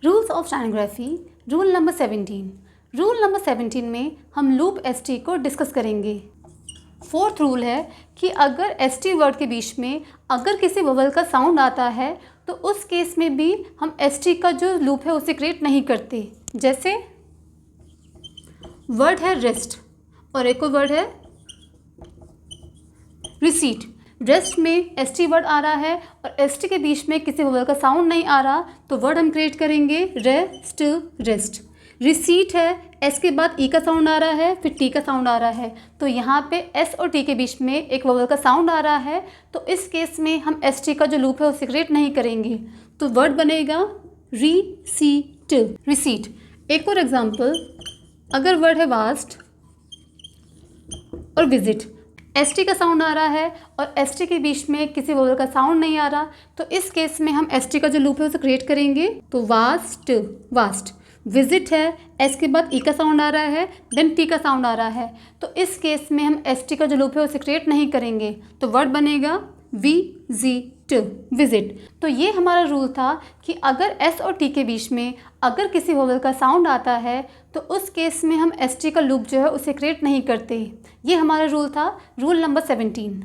Rules of stenography rule number 17। Rule number 17 में हम loop ST को डिस्कस करेंगे। फोर्थ रूल है कि अगर ST वर्ड के बीच में अगर किसी वोवल का साउंड आता है तो उस केस में भी हम ST का जो लूप है उसे क्रिएट नहीं करते। जैसे वर्ड है रेस्ट और एक और वर्ड है रिसीट। रेस्ट में ST वर्ड आ रहा है और ST के बीच में किसी वोवल का साउंड नहीं आ रहा तो वर्ड हम क्रिएट करेंगे रेस्ट रेस्ट। रिसीट है, S के बाद E का साउंड आ रहा है, फिर T का साउंड आ रहा है, तो यहाँ पे S और T के बीच में एक वोवल का साउंड आ रहा है, तो इस केस में हम ST का जो लूप है उसे क्रिएट नहीं करेंगे, तो वर्ड बनेगा रिसीट रिसीट। एक और एग्जांपल, अगर वर्ड है वास्ट और विजिट, ST का साउंड आ रहा है और ST के बीच में किसी वोवल का साउंड नहीं आ रहा, तो इस केस में हम ST का जो लूप है उसे क्रिएट करेंगे, तो वास्ट वास्ट। विजिट है, S के बाद E का साउंड आ रहा है, देन T का साउंड आ रहा है, तो इस केस में हम ST का जो लूप है उसे क्रिएट नहीं करेंगे, तो वर्ड बनेगा विजिट विजिट। तो ये हमारा रूल था कि अगर S और T के बीच में अगर किसी वोवल का साउंड आता है तो उस केस में हम ST का लूप जो है उसे क्रिएट नहीं करते। ये हमारा रूल था, रूल नंबर 17।